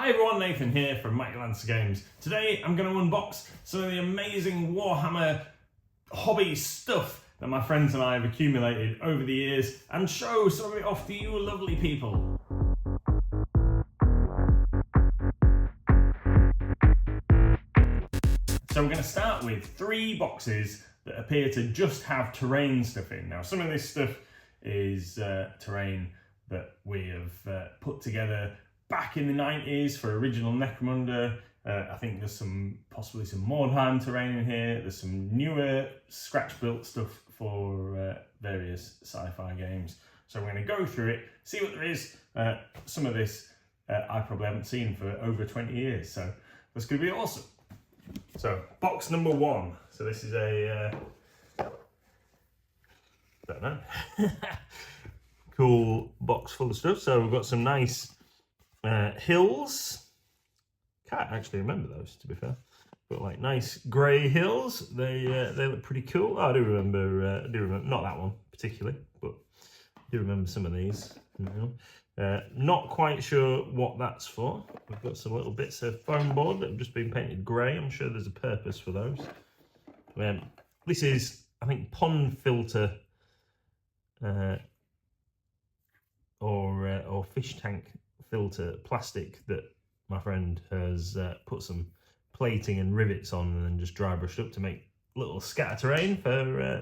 Hi everyone, Nathan here from Mighty Lancer Games. Today I'm going to unbox some of the amazing Warhammer hobby stuff that my friends and I have accumulated over the years and show some of it off to you lovely people. So we're going to start with 3 boxes that appear to just have terrain stuff in. Now some of this stuff is terrain that we have put together back in the 90s for original Necromunda. I think there's possibly some Mordheim terrain in here. There's some newer scratch-built stuff for various sci-fi games. So we're going to go through it, see what there is. Some of this I probably haven't seen for over 20 years, so that's going to be awesome. So box number 1. So this is a don't know. Cool box full of stuff. So we've got some nice hills. Can't actually remember those, to be fair. But like nice grey hills. They look pretty cool. Oh, I do remember. Not that one particularly, but I do remember some of these. Not quite sure what that's for. We've got some little bits of foam board that have just been painted grey. I'm sure there's a purpose for those. This is, I think, pond filter or fish tank filter plastic that my friend has put some plating and rivets on and then just dry brushed up to make little scatter terrain for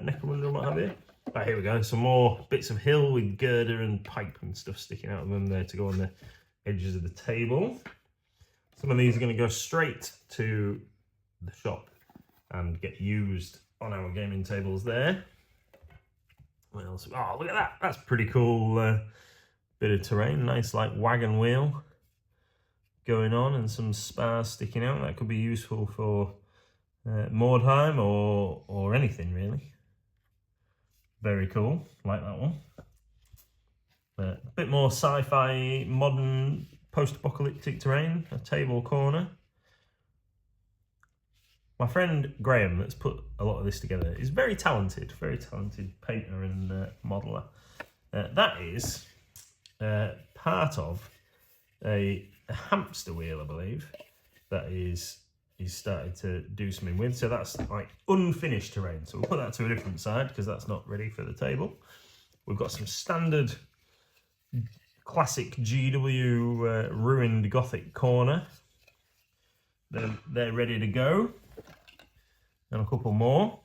Necromunda and what have you. Right, here we go, some more bits of hill with girder and pipe and stuff sticking out of them there to go on the edges of the table. Some of these are going to go straight to the shop and get used on our gaming tables there. What else? Oh, look at that, that's pretty cool. Bit of terrain, nice like wagon wheel going on and some spars sticking out. That could be useful for Mordheim or anything really. Very cool, like that one. A bit more sci-fi, modern, post-apocalyptic terrain, a table corner. My friend Graham, that's put a lot of this together, is very talented painter and modeller. That is part of a hamster wheel, I believe, that he's started to do something with. So that's like unfinished terrain. So we'll put that to a different side because that's not ready for the table. We've got some standard classic GW ruined Gothic corner. They're ready to go. And a couple more.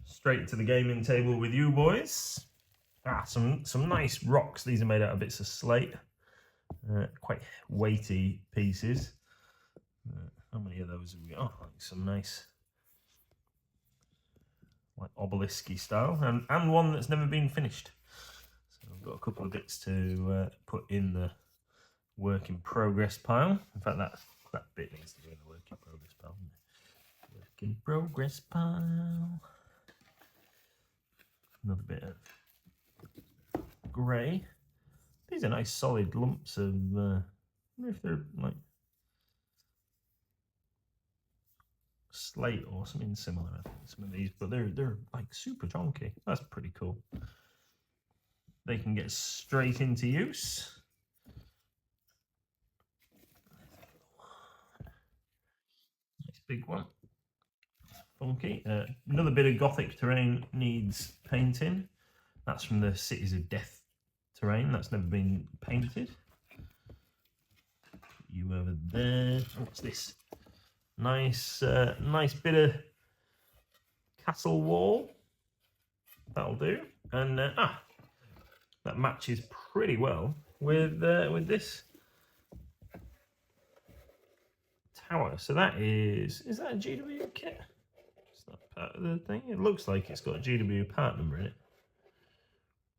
Straight to the gaming table with you boys. Some nice rocks. These are made out of bits of slate. Quite weighty pieces. How many of those have we got? Oh, like some nice, like obelisk-y style, and one that's never been finished. So I've got a couple of bits to put in the work in progress pile. In fact, that bit needs to go in the work in progress pile. Work in progress pile. Another bit of grey. These are nice solid lumps of, I wonder if they're like slate or something similar. I think some of these, but they're like super chunky. That's pretty cool. They can get straight into use. Nice big one. Funky. Another bit of Gothic terrain needs painting. That's from the Cities of Death terrain that's never been painted. You over there. What's this? Nice bit of castle wall. That'll do. And that matches pretty well with this tower. So that is that a GW kit? Is that part of the thing? It looks like it's got a GW part number in it.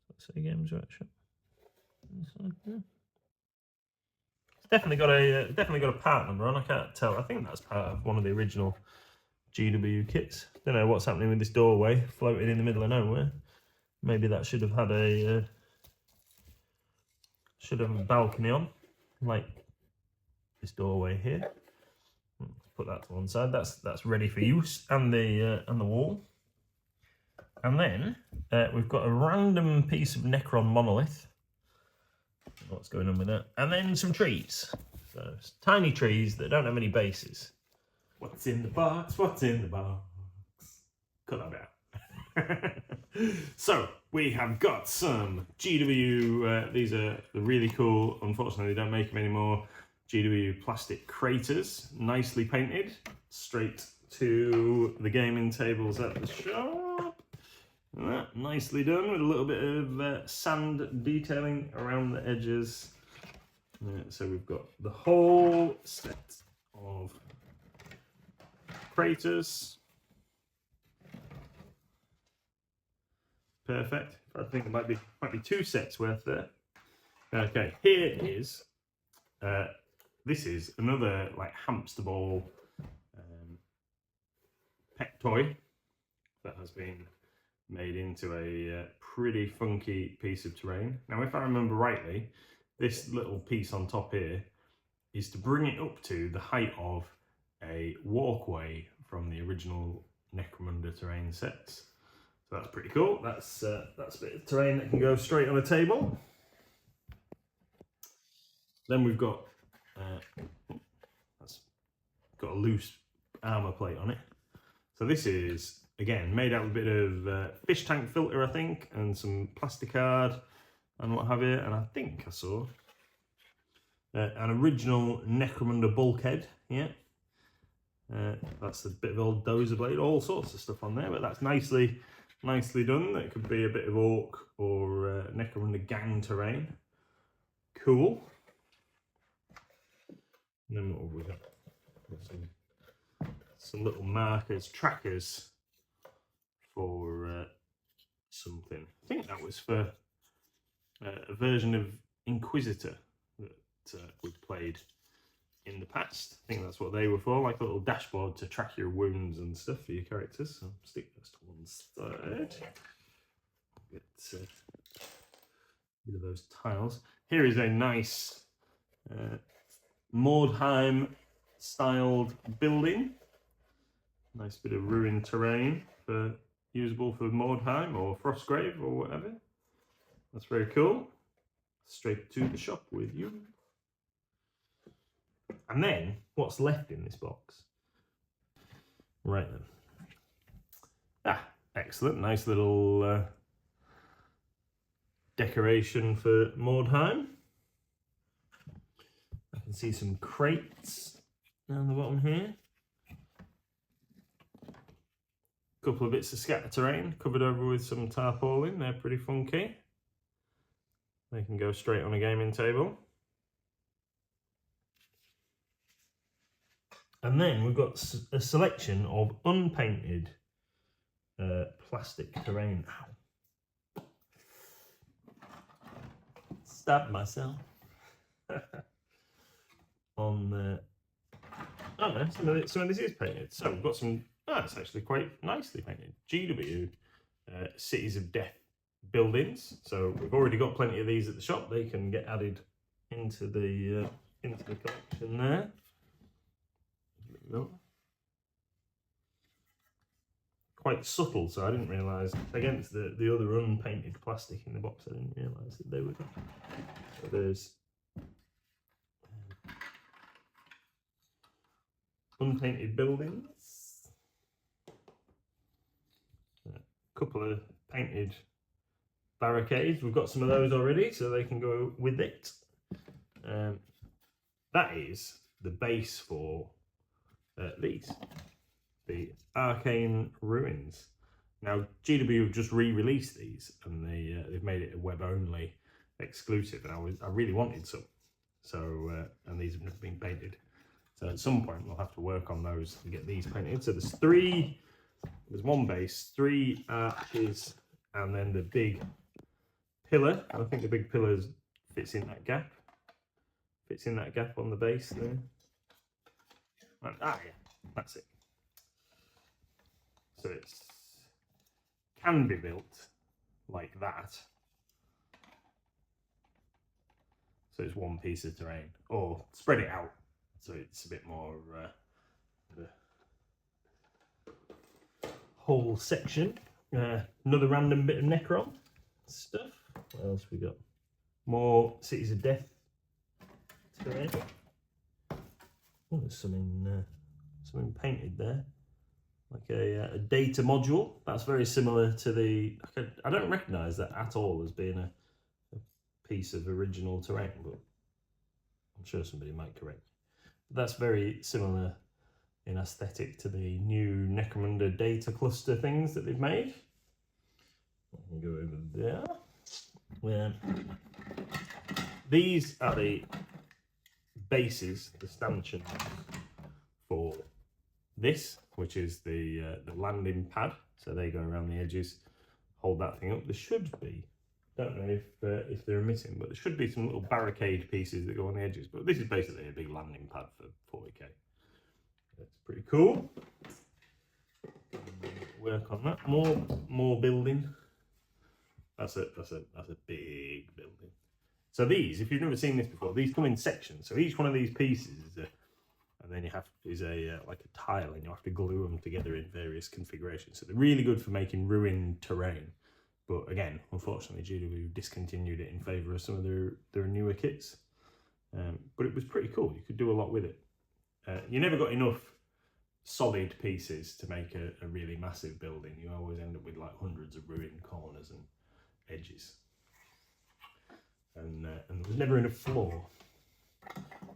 Let's say Games Workshop. It's definitely got a part number on. I can't tell. I think that's part of one of the original GW kits. Don't know what's happening with this doorway floating in the middle of nowhere. Maybe that should have had a balcony on, like this doorway here. Let's put that to one side. That's ready for use, and the wall. And then we've got a random piece of Necron monolith. what's going on with that. And then some trees. So tiny trees that don't have any bases. What's in the box? What's in the box? Cut that out. So we have got some GW. These are really cool. Unfortunately, they don't make them anymore. GW plastic craters, nicely painted, straight to the gaming tables at the shop. Nicely done with a little bit of sand detailing around the edges. So we've got the whole set of craters. Perfect. I think there might be 2 sets worth there. Okay, here is. This is another like hamster ball pet toy that has been made into a pretty funky piece of terrain. Now, if I remember rightly, this little piece on top here is to bring it up to the height of a walkway from the original Necromunda terrain sets. So that's pretty cool. That's a bit of terrain that can go straight on a table. Then we've got that's got a loose armor plate on it. So this is again made out of a bit of fish tank filter, I think, and some plasticard and what have you. And I think I saw an original Necromunda bulkhead. Yeah, that's a bit of old dozer blade, all sorts of stuff on there, but that's nicely done. That could be a bit of orc or Necromunda gang terrain. Cool. And then what have we got? Some little markers, trackers for something. I think that was for a version of Inquisitor that we've played in the past. I think that's what they were for, like a little dashboard to track your wounds and stuff for your characters. So stick those to one side. Get rid of those tiles. Here is a nice Mordheim styled building. Nice bit of ruined terrain for usable for Mordheim or Frostgrave or whatever. That's very cool. Straight to the shop with you. And then what's left in this box? Right then. Ah, excellent. Nice little decoration for Mordheim. I can see some crates down the bottom here. A couple of bits of scatter terrain covered over with some tarpaulin. They're pretty funky. They can go straight on a gaming table. And then we've got a selection of unpainted plastic terrain. Ow. Stabbed myself. On the... Oh no, some of this is painted. So we've got some... Oh, it's actually quite nicely painted. GW Cities of Death buildings. So we've already got plenty of these at the shop. They can get added into the collection there. Quite subtle, so I didn't realise against the other unpainted plastic in the box. I didn't realise that they were there. So there's unpainted buildings, a couple of painted barricades. We've got some of those already, so they can go with it. That is the base for these, the Arcane Ruins. Now GW have just re-released these, and they've made it a web-only exclusive, and I really wanted some. So and these have never been painted. So at some point we'll have to work on those and get these painted. So there's one base, 3 arches, and then the big pillar. And I think the big pillar fits in that gap. Fits in that gap on the base there. Yeah, that's it. So it can be built like that. So it's one piece of terrain, or spread it out so it's a bit more the whole section. Another random bit of Necron stuff. What else we got? More Cities of Death terrain. Oh, there's something painted there, like a data module. That's very similar to the. I don't recognise that at all as being a piece of original terrain, but I'm sure somebody might correct me. But that's very similar in aesthetic to the new Necromunda data cluster things that they've made. I'll go over there. Where these are the bases, the stanchions for this, which is the landing pad. So they go around the edges, hold that thing up. There should be, don't know if they're missing, but there should be some little barricade pieces that go on the edges. But this is basically a big landing pad for 40k. That's pretty cool. Work on that. More building. That's a big building. So these, if you've never seen this before, these come in sections. So each one of these pieces is and then you have like a tile, and you have to glue them together in various configurations. So they're really good for making ruined terrain. But again, unfortunately, GW discontinued it in favour of some of their newer kits. But it was pretty cool. You could do a lot with it. You never got enough solid pieces to make a really massive building. You always end up with like hundreds of ruined corners and edges. And there was never enough floor.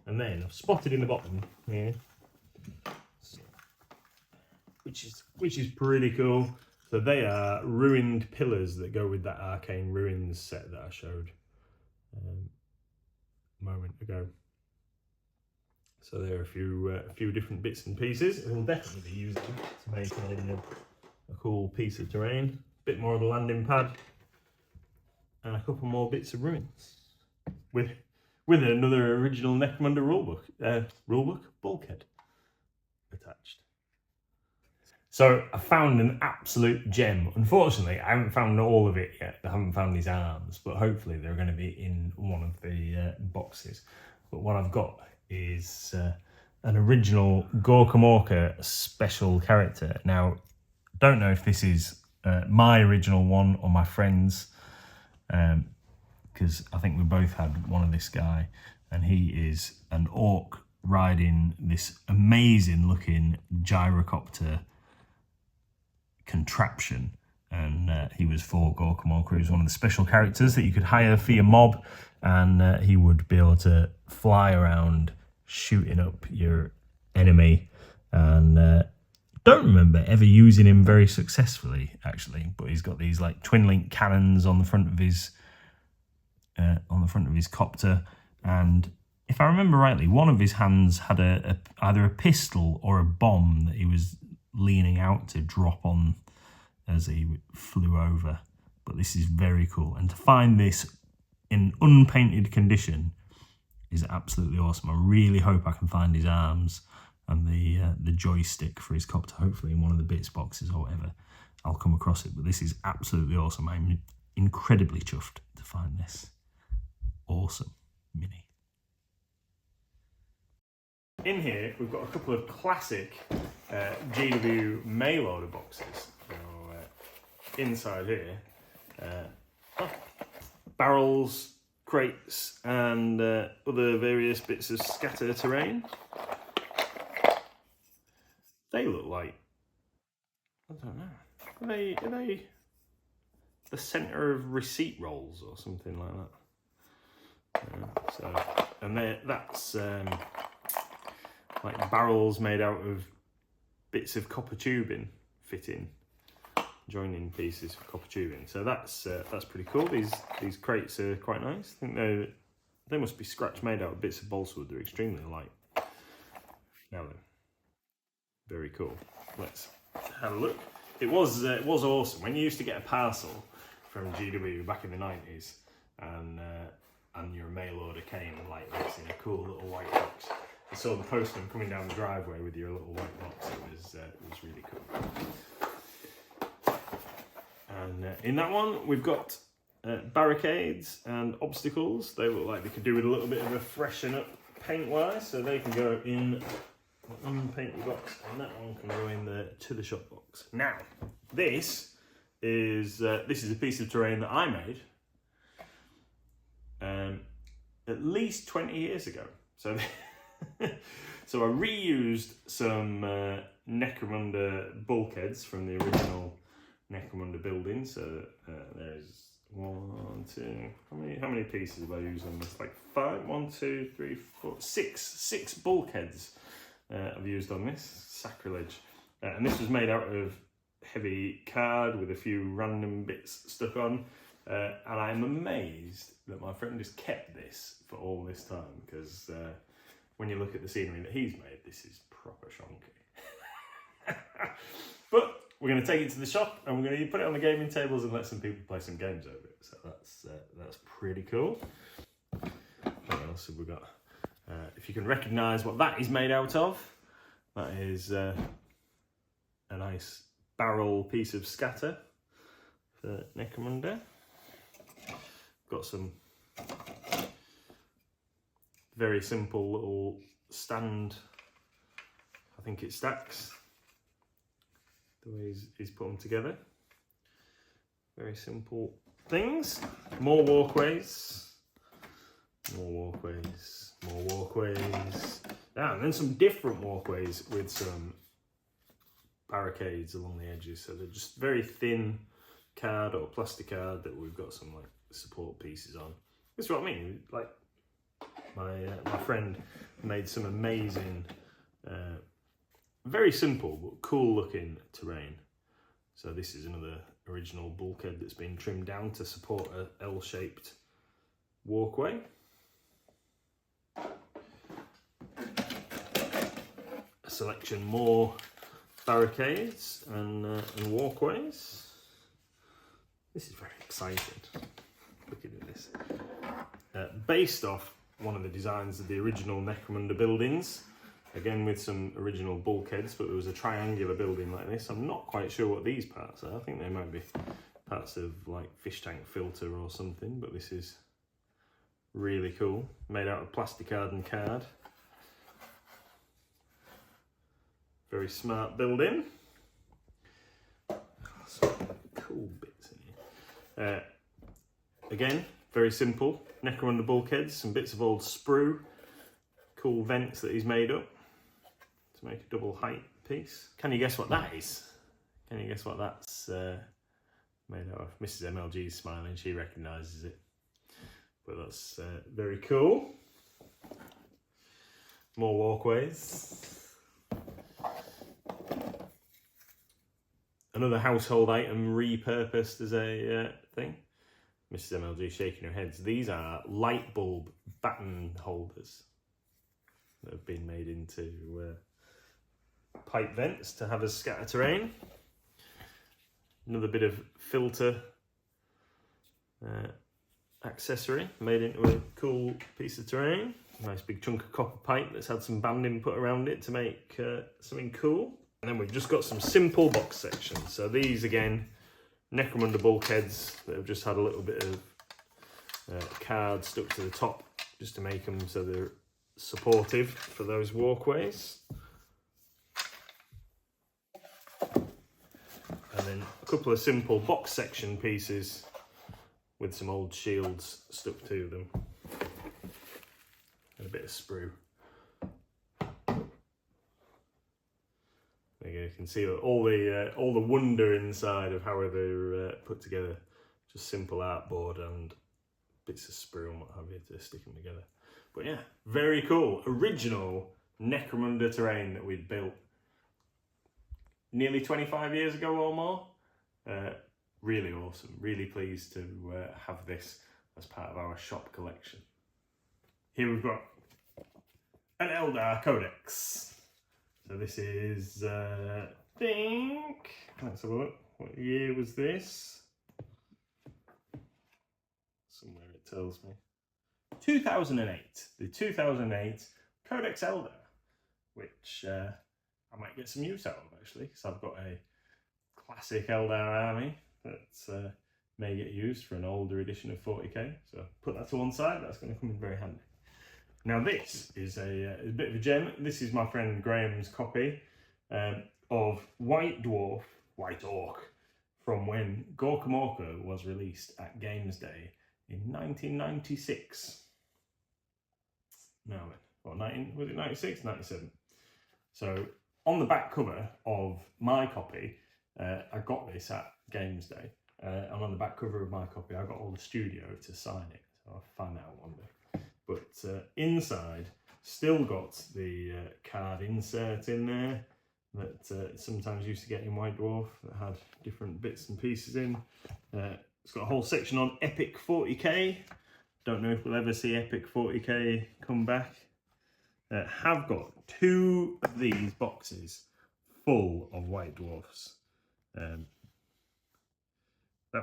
And then I've spotted in the bottom here, which is pretty cool. So they are ruined pillars that go with that Arcane Ruins set that I showed a moment ago. So there are a few different bits and pieces. We'll definitely be using them to make a cool piece of terrain. A bit more of a landing pad, and a couple more bits of ruins with another original Necromunda rulebook bulkhead attached. So I found an absolute gem. Unfortunately, I haven't found all of it yet. I haven't found these arms, but hopefully they're going to be in one of the boxes. But what I've got is an original Goram Mora special character. Now, don't know if this is my original one or my friend's, because I think we both had one of this guy, and he is an orc riding this amazing looking gyrocopter contraption, and he was for Goram Mora. He was one of the special characters that you could hire for your mob, and he would be able to fly around shooting up your enemy, and don't remember ever using him very successfully actually, but he's got these like twin link cannons on the front of his copter, and if I remember rightly, one of his hands had either a pistol or a bomb that he was leaning out to drop on as he flew over. But this is very cool, and to find this in unpainted condition is absolutely awesome. I really hope I can find his arms and the joystick for his copter, hopefully in one of the bits boxes or whatever. I'll come across it, but this is absolutely awesome. I'm incredibly chuffed to find this awesome mini. In here, we've got a couple of classic GW mail order boxes. So, inside here, barrels, crates, and other various bits of scatter terrain. They look like, I don't know, are they the centre of receipt rolls or something like that? And that's like barrels made out of bits of copper tubing fitting, joining pieces of copper tubing. So that's pretty cool. These crates are quite nice. I think they must be scratch made out of bits of balsa wood. They're extremely light. Now then, very cool. Let's have a look. It was awesome when you used to get a parcel from GW back in the 90s, and your mail order came like this in a cool little white box. You saw the postman coming down the driveway with your little white box. It was really cool. And in that one, we've got barricades and obstacles. They look like they could do with a little bit of a freshen up paint-wise, so they can go in the unpainted box, and that one can go in the to the shop box. Now, this is a piece of terrain that I made. at least 20 years ago. So, so I reused some Necromunda bulkheads from the original Necromunda building. So there's 1, 2, how many pieces have I used on this? Like 5, 1, 2, 3, 4, 6 bulkheads I've used on this. Sacrilege. And this was made out of heavy card with a few random bits stuck on. And I'm amazed that my friend has kept this for all this time, because when you look at the scenery that he's made, this is proper shonky. But we're going to take it to the shop and we're going to put it on the gaming tables and let some people play some games over it. So that's pretty cool. What else have we got? If you can recognise what that is made out of, that is a nice barrel piece of scatter for Necromunda. Got some very simple little stand, I think it stacks, the way he's put them together. Very simple things. More walkways, more walkways, more walkways. And then some different walkways with some barricades along the edges. So they're just very thin card or plastic card that we've got some like support pieces on. That's what I mean. Like my friend made some amazing, very simple but cool looking terrain. So this is another original bulkhead that's been trimmed down to support a L-shaped walkway. A selection more barricades and walkways. This is very exciting. Looking at this. Based off one of the designs of the original Necromunda buildings, again with some original bulkheads, but there was a triangular building like this. I'm not quite sure what these parts are. I think they might be parts of like fish tank filter or something, but this is really cool. Made out of plasticard and card. Very smart building. Some cool bits in here. Again, very simple. Necromunda bulkheads, some bits of old sprue. Cool vents that he's made up to make a double height piece. Can you guess what that is? Can you guess what that's made out of? Mrs MLG's smiling, she recognises it. But that's very cool. More walkways. Another household item repurposed as a thing. Mrs MLG shaking her heads. These are light bulb batten holders that have been made into pipe vents to have as scatter terrain. Another bit of filter accessory made into a cool piece of terrain. Nice big chunk of copper pipe that's had some banding put around it to make something cool. And then we've just got some simple box sections. So these again, Necromunda bulkheads that have just had a little bit of card stuck to the top just to make them so they're supportive for those walkways. And then a couple of simple box section pieces with some old shields stuck to them. And a bit of sprue. There you go, you can see all the wonder inside of how they're put together. Just simple artboard and bits of sprue and what have you to stick them together. But yeah, very cool. Original Necromunda terrain that we'd built nearly 25 years ago or more. Really awesome. Really pleased to have this as part of our shop collection. Here we've got an Eldar Codex. So this is, I think, let's have a look. What year was this? Somewhere it tells me. 2008. The 2008 Codex Eldar, which I might get some use out of actually, because I've got a classic Eldar army that may get used for an older edition of 40k. So put that to one side, that's going to come in very handy. Now this is a bit of a gem. This is my friend Graham's copy of White Dwarf, White Orc, from when Goram Mora was released at Games Day in 1996. Now, what, was it 96? 97. So on the back cover of my copy, I got this at Games Day, and on the back cover of my copy, I got all the studio to sign it. So I'll find out one day. But inside, still got the card insert in there that sometimes used to get in White Dwarf that had different bits and pieces in. It's got a whole section on Epic 40k. Don't know if we'll ever see Epic 40k come back. Have got 2 of these boxes full of White Dwarfs. That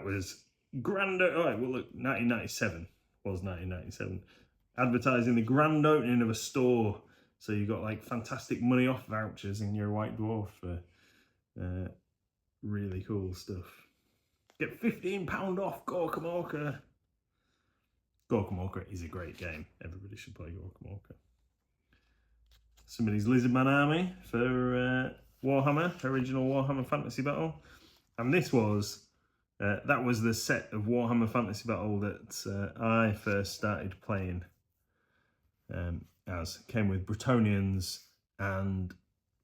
was grand. Oh, well, look, 1997 was 1997. Advertising the grand opening of a store. So you got like fantastic money off vouchers in your White Dwarf for really cool stuff. Get £15 off Goram Mora. Goram Mora is a great game. Everybody should play Goram Mora. Somebody's Lizardman army for Warhammer, original Warhammer Fantasy Battle. And this was, that was the set of Warhammer Fantasy Battle that I first started playing. As came with Bretonnians and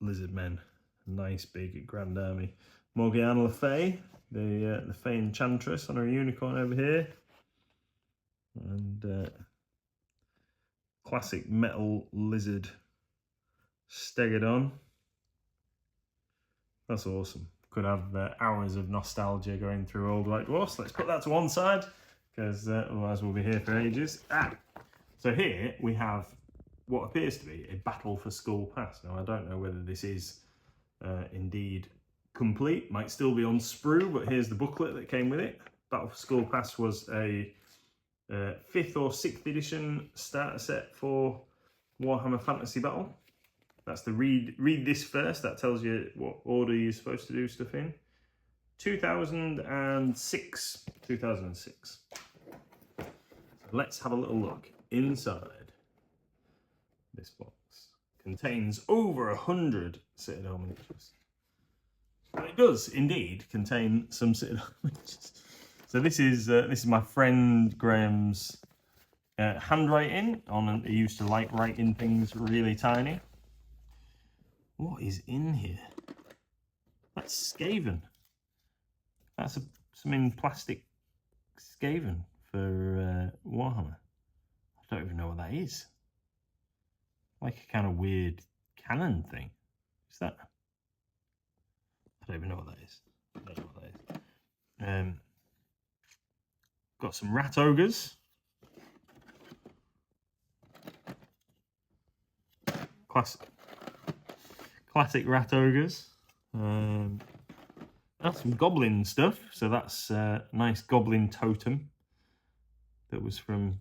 Lizardmen. Nice big grand army. Morgana Le Fay, the Fey Enchantress on her unicorn over here. And classic metal lizard Stegodon. That's awesome. Could have hours of nostalgia going through old White Dwarfs. Let's put that to one side, because otherwise we'll be here for ages. So here we have what appears to be a Battle for Skull Pass. Now I don't know whether this is indeed complete. Might still be on sprue, but here's the booklet that came with it. Battle for Skull Pass was a 5th or 6th edition starter set for Warhammer Fantasy Battle. That's the read this first. That tells you what order you're supposed to do stuff in. 2006. 2006. So let's have a little look inside this box. Contains over 100 Citadel miniatures. And it does indeed contain some Citadel miniatures. So this is my friend Graham's handwriting. He used to like writing things really tiny. What is in here? That's Skaven. That's something plastic Skaven for Warhammer. I don't even know what that is. Like a kind of weird cannon thing. Is that? I don't even know what that is. I don't know what that is. Got some rat ogres. Classic rat ogres. That's some goblin stuff. So that's a nice goblin totem that was from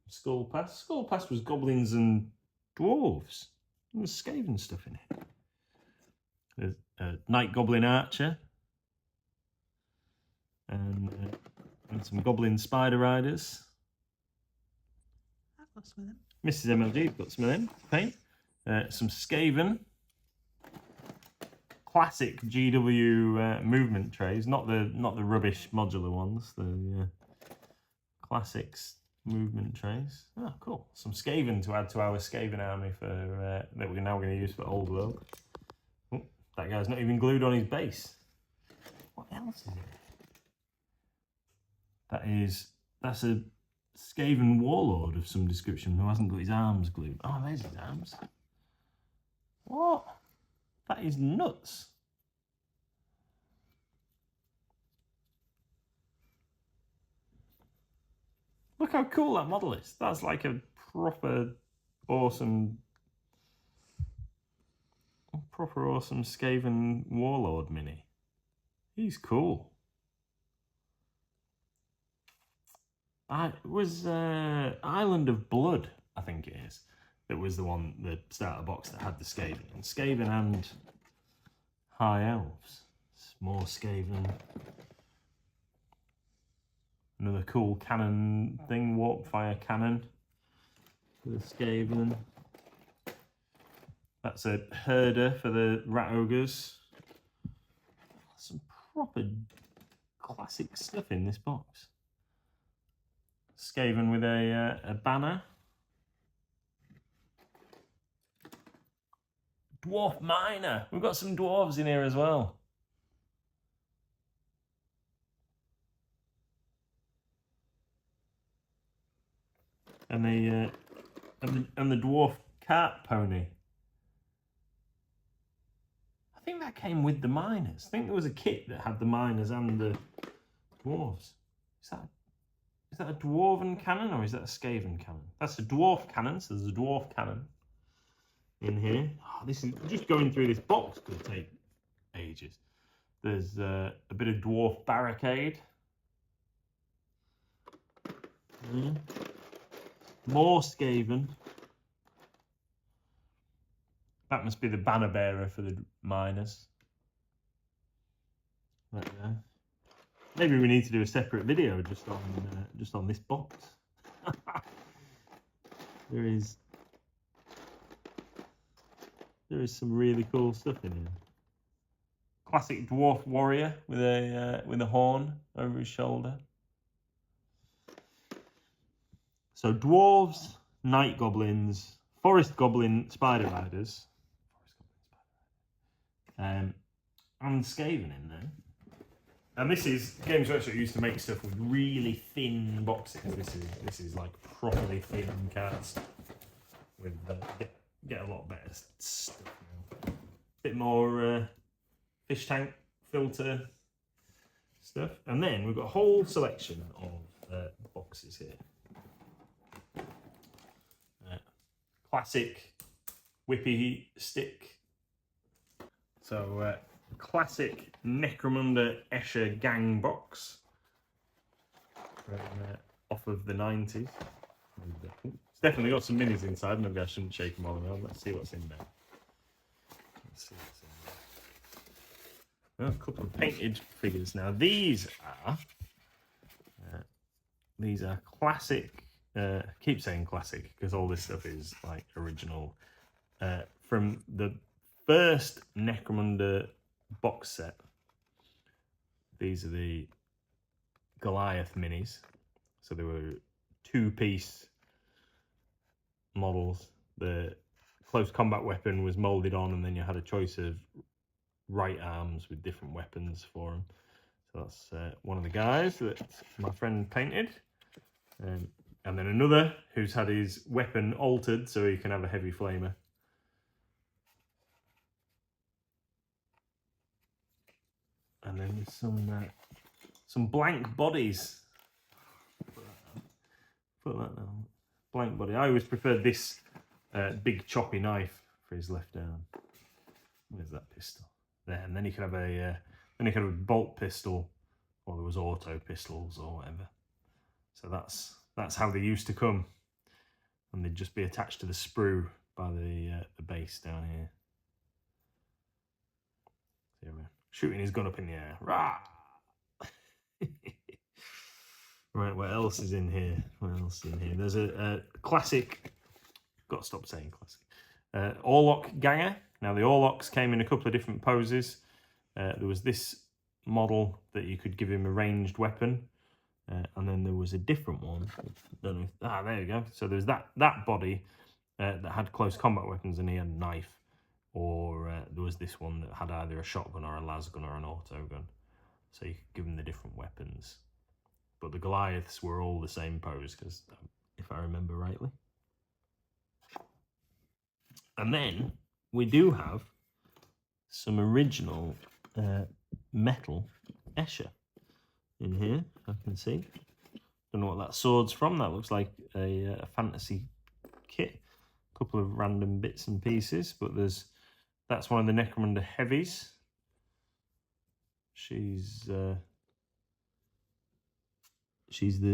Skull Pass. Skull Pass was goblins and dwarves. There's Skaven stuff in it. There's a Night Goblin Archer. And some Goblin Spider Riders. I've got some of them. Mrs MLG got some of them to paint. Some Skaven. Classic GW movement trays, not the rubbish modular ones. The classics movement trays. Oh, cool. Some Skaven to add to our Skaven army for that we're now going to use for Old World. Oh, that guy's not even glued on his base. What else is it? That's a Skaven warlord of some description who hasn't got his arms glued. Oh, there's his arms. What? That is nuts. Look how cool that model is. That's like a proper awesome Skaven warlord mini. He's cool. It was Island of Blood, I think it is. That was the starter box that had the Skaven. And Skaven and High Elves. More Skaven. Another cool cannon thing, warp fire cannon for the Skaven. That's a herder for the rat ogres. Some proper classic stuff in this box. Skaven with a banner. Dwarf miner. We've got some dwarves in here as well. And the dwarf cart pony. I think that came with the miners. I think there was a kit that had the miners and the dwarves. Is that a dwarven cannon or is that a Skaven cannon? That's a dwarf cannon, so there's a dwarf cannon in here. Oh, this is just going through this box could take ages. There's a bit of dwarf barricade. More Skaven. That must be the banner bearer for the miners. Right there. Maybe we need to do a separate video just on this box. There is some really cool stuff in here. Classic dwarf warrior with a horn over his shoulder. So dwarves, night goblins, forest goblin spider riders, and Skaven in there. And this is Games Workshop used to make stuff with really thin boxes. This is like properly thin cards with get a lot better stuff now. Bit more fish tank filter stuff, and then we've got a whole selection of boxes here. Classic whippy stick. So classic Necromundaeer gang box from, off of the 90s. It's definitely got some minis inside. Maybe I shouldn't shake them all around. Let's see what's in there. Oh, a couple of painted figures. Now these are classic. I keep saying classic because all this stuff is like original from the first Necromunda box set. These are the Goliath minis. So they were 2-piece models. The close combat weapon was molded on, and then you had a choice of right arms with different weapons for them. So that's one of the guys that my friend painted. And then another who's had his weapon altered so he can have a heavy flamer. And then there's some blank bodies. Put that down. Blank body. I always preferred this big choppy knife for his left arm. Where's that pistol? There. And then he could have a bolt pistol, or there was auto pistols or whatever. So that's how they used to come, and they'd just be attached to the sprue by the base down here. So we're shooting his gun up in the air. Rah! Right, what else is in here? What else is in here? There's a classic. Got to stop saying classic. Orlok ganger. Now the Orloks came in a couple of different poses. There was this model that you could give him a ranged weapon. And then there was a different one. Don't know. There you go. So there's that body that had close combat weapons, and he had a knife. Or there was this one that had either a shotgun or a lasgun or an auto gun. So you could give him the different weapons. But the Goliaths were all the same pose, because if I remember rightly. And then we do have some original metal Escher in here, I can see. Don't know what that sword's from. That looks like a fantasy kit. A couple of random bits and pieces, but that's one of the Necromunda heavies. She's the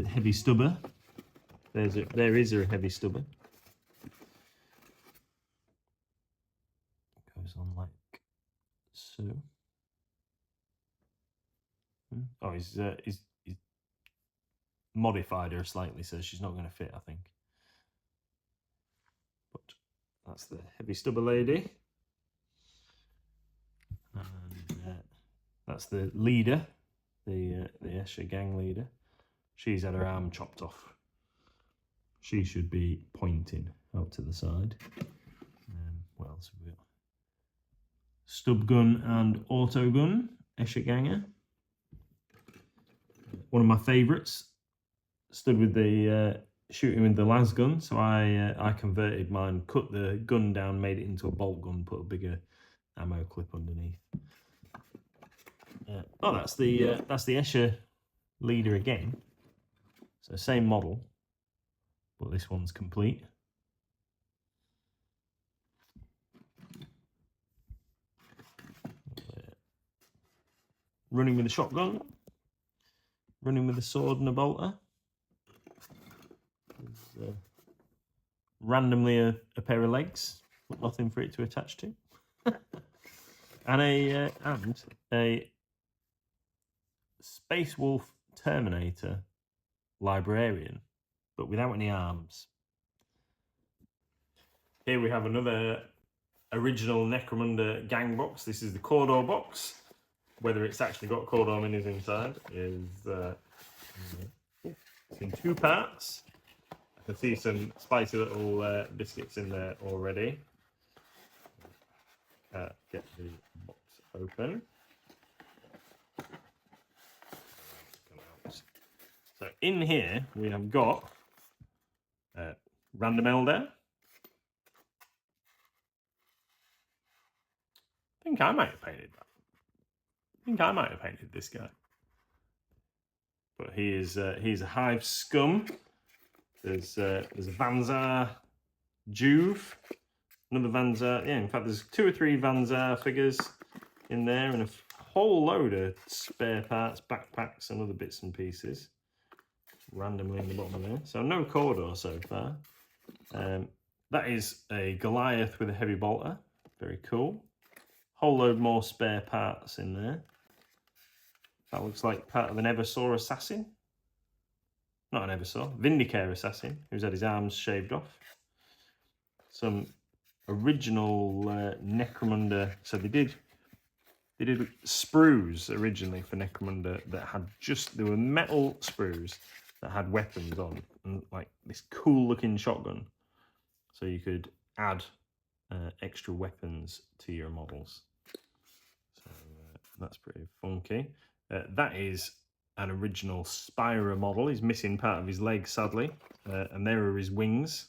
heavy stubber. There is her heavy stubber. Goes on like so. Oh, he's modified her slightly, so she's not going to fit, I think. But that's the heavy stubber lady. And that's the leader, the Escher gang leader. She's had her arm chopped off she should be pointing out to the side. What else have we got? Stub gun and auto gun, Escher Ganger. One of my favourites. Stood with the shooting with the las gun, so I converted mine, cut the gun down, made it into a bolt gun, put a bigger ammo clip underneath. Oh, that's the Escher leader again. So same model, but this one's complete. Running with a shotgun, running with a sword and a bolter. Randomly a pair of legs, but nothing for it to attach to. And a Space Wolf Terminator librarian, but without any arms. Here we have another original Necromunda gang box. This is the Cordo box. Whether it's actually got Cordo minis inside is it's in 2 parts. I can see some spicy little biscuits in there already. Get the box open. So in here we have got Random Elder. I think I might have painted that. I think I might have painted this guy. But he's a hive scum. There's a Vanzar Juve. Another Vanzar. Yeah, in fact, there's 2 or 3 Vanzar figures in there, and a whole load of spare parts, backpacks, and other bits and pieces randomly in the bottom of there. So no Cordo so far. That is a Goliath with a heavy bolter. Very cool. Whole load more spare parts in there. That looks like part of an Eversaw assassin. Not an Eversaw, Vindicare assassin, who's had his arms shaved off. Some original Necromunda. So they did sprues originally for Necromunda that had they were metal sprues that had weapons on, and like this cool looking shotgun. So you could add extra weapons to your models. So that's pretty funky. That is an original Spyra model. He's missing part of his leg, sadly, and there are his wings.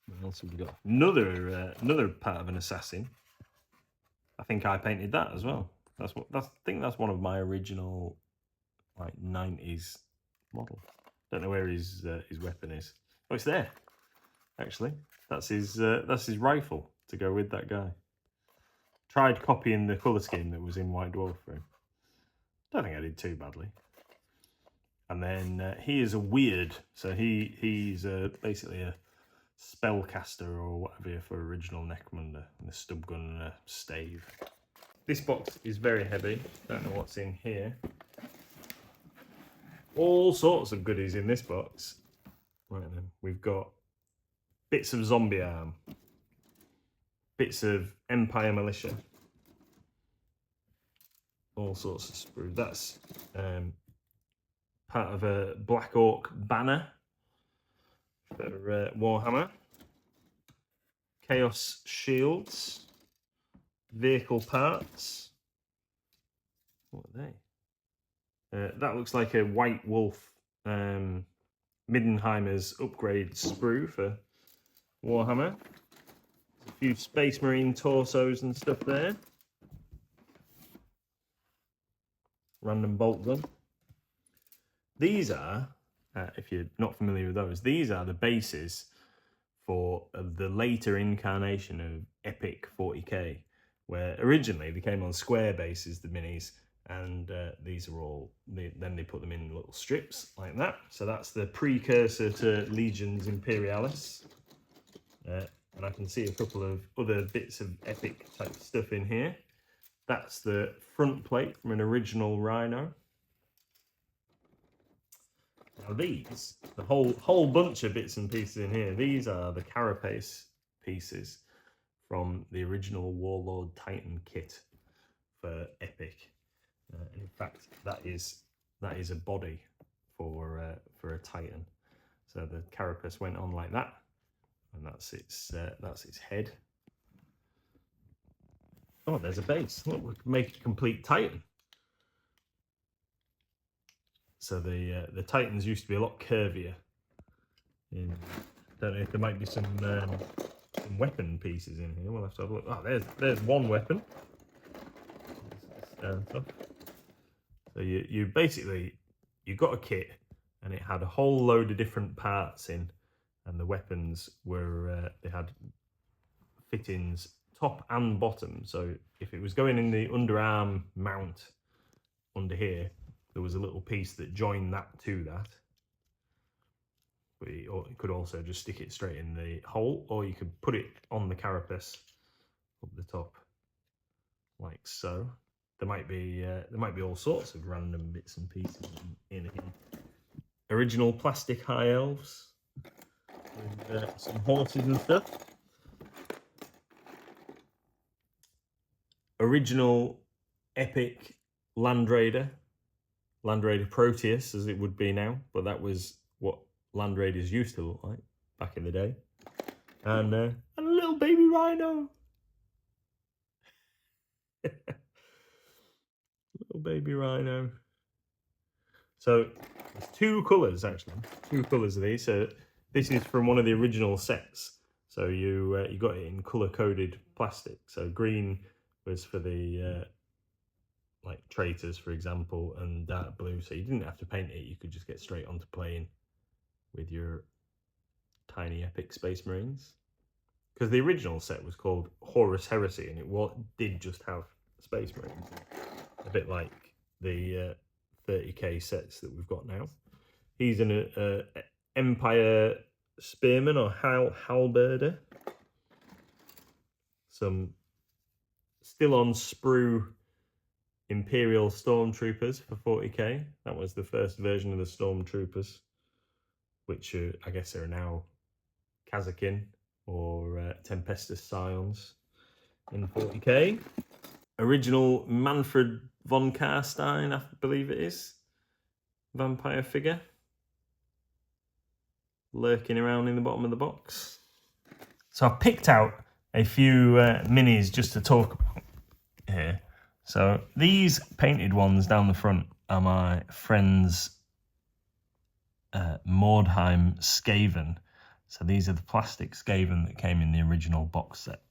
What else have we got? Another part of an assassin. I think I painted that as well. I think that's one of my original like 90s model. Don't know where his weapon is. Oh, it's there. Actually, that's his rifle to go with that guy. Tried copying the colour scheme that was in White Dwarf for him. Don't think I did too badly. And then he is a weird, so he's basically a spellcaster or whatever for original Necromunda, and a stub gun and a stave. This box is very heavy. Don't know what's in here. All sorts of goodies in this box. Right then, we've got bits of zombie arm, bits of Empire Militia, all sorts of sprues. That's part of a Black Orc banner for Warhammer. Chaos shields, vehicle parts. What are they? That looks like a White Wolf Middenheimer's upgrade sprue for Warhammer. There's a few Space Marine torsos and stuff there. Random bolt gun. These are, if you're not familiar with those, these are the bases for the later incarnation of Epic 40k, where originally they came on square bases, the minis, and these are all, then they put them in little strips like that. So that's the precursor to Legions Imperialis. And I can see a couple of other bits of Epic type stuff in here. That's the front plate from an original Rhino. Now these, the whole bunch of bits and pieces in here, these are the carapace pieces from the original Warlord Titan kit for Epic. In fact, that is a body for a Titan. So the carapace went on like that, and that's its head. Oh, there's a base. Look, we can make a complete Titan. So the Titans used to be a lot curvier. Don't know if there might be some weapon pieces in here. We'll have to have a look. Oh, there's one weapon. So you basically, you got a kit, and it had a whole load of different parts in, and the weapons were they had fittings top and bottom. So if it was going in the underarm mount under here, there was a little piece that joined that to that. But you could also just stick it straight in the hole, or you could put it on the carapace up the top, like so. There might be all sorts of random bits and pieces in here. Original plastic high elves with some horses and stuff. Original Epic Land Raider Proteus, as it would be now, but that was what Land Raiders used to look like back in the day. And a little baby rhino. Little baby rhino. So there's two colours actually, two colours of these. So this is from one of the original sets. So you got it in colour-coded plastic. So green was for the like traitors, for example, and dark blue. So you didn't have to paint it. You could just get straight onto playing with your tiny epic Space Marines. Because the original set was called Horus Heresy, and it did just have Space Marines. A bit like the 30k sets that we've got now. He's an Empire Spearman or Halberder. Some still on sprue Imperial Stormtroopers for 40k. That was the first version of the Stormtroopers, which I guess are now Kazakin or Tempestus Scions in 40k. Original Manfred von Karstein, I believe it is, vampire figure, lurking around in the bottom of the box. So I've picked out a few minis just to talk about here. So these painted ones down the front are my friend's Mordheim Skaven. So these are the plastic Skaven that came in the original box set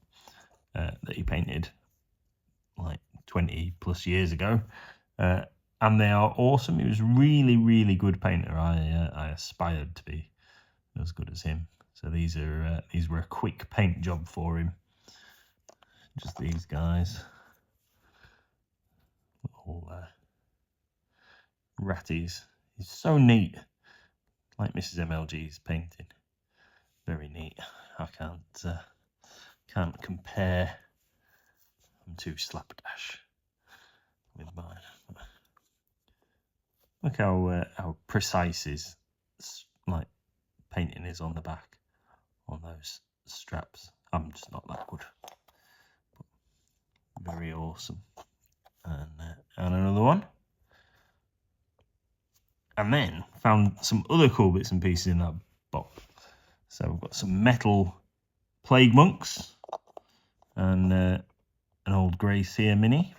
that he painted like 20 plus years ago, and they are awesome. He was really, really good painter. I aspired to be as good as him. So these were a quick paint job for him. Just these guys, little ratties. He's so neat, like Mrs MLG's painting. Very neat. I can't compare. I'm too slapdash with mine. Look how precise his like painting is on the back, on those straps. I'm just not that good. But very awesome. And another one. And then found some other cool bits and pieces in that box. So we've got some metal plague monks and an old Grey Seer mini.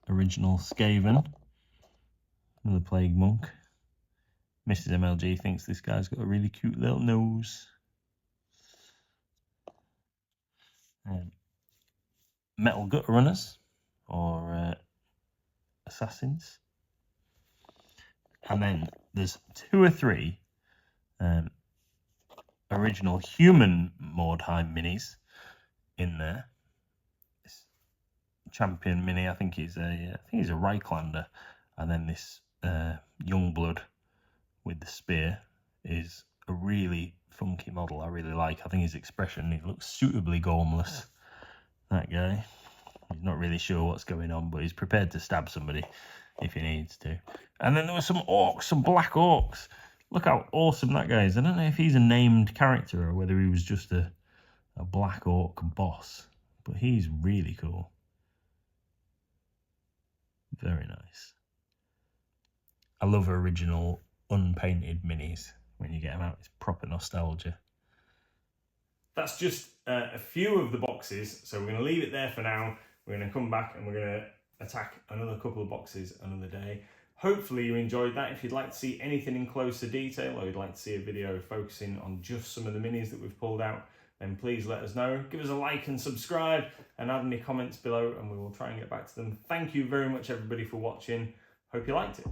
Original Skaven. Another plague monk. Mrs MLG thinks this guy's got a really cute little nose. Metal gut runners or assassins. And then there's 2 or 3 original human Mordheim minis in there. This champion mini, I think he's a Reiklander, and then this Youngblood with the spear is a really funky model. I really like. I think his expression, he looks suitably gormless. That guy. He's not really sure what's going on, but he's prepared to stab somebody if he needs to. And then there were some orcs, some black orcs. Look how awesome that guy is. I don't know if he's a named character or whether he was just a black orc boss, but he's really cool. Very nice. I love original unpainted minis when you get them out. It's proper nostalgia. That's just a few of the boxes, so we're going to leave it there for now. We're going to come back and we're going to attack another couple of boxes another day. Hopefully you enjoyed that. If you'd like to see anything in closer detail, or you'd like to see a video focusing on just some of the minis that we've pulled out, then please let us know. Give us a like and subscribe, and add any comments below, and we will try and get back to them. Thank you very much, everybody, for watching. Hope you liked it.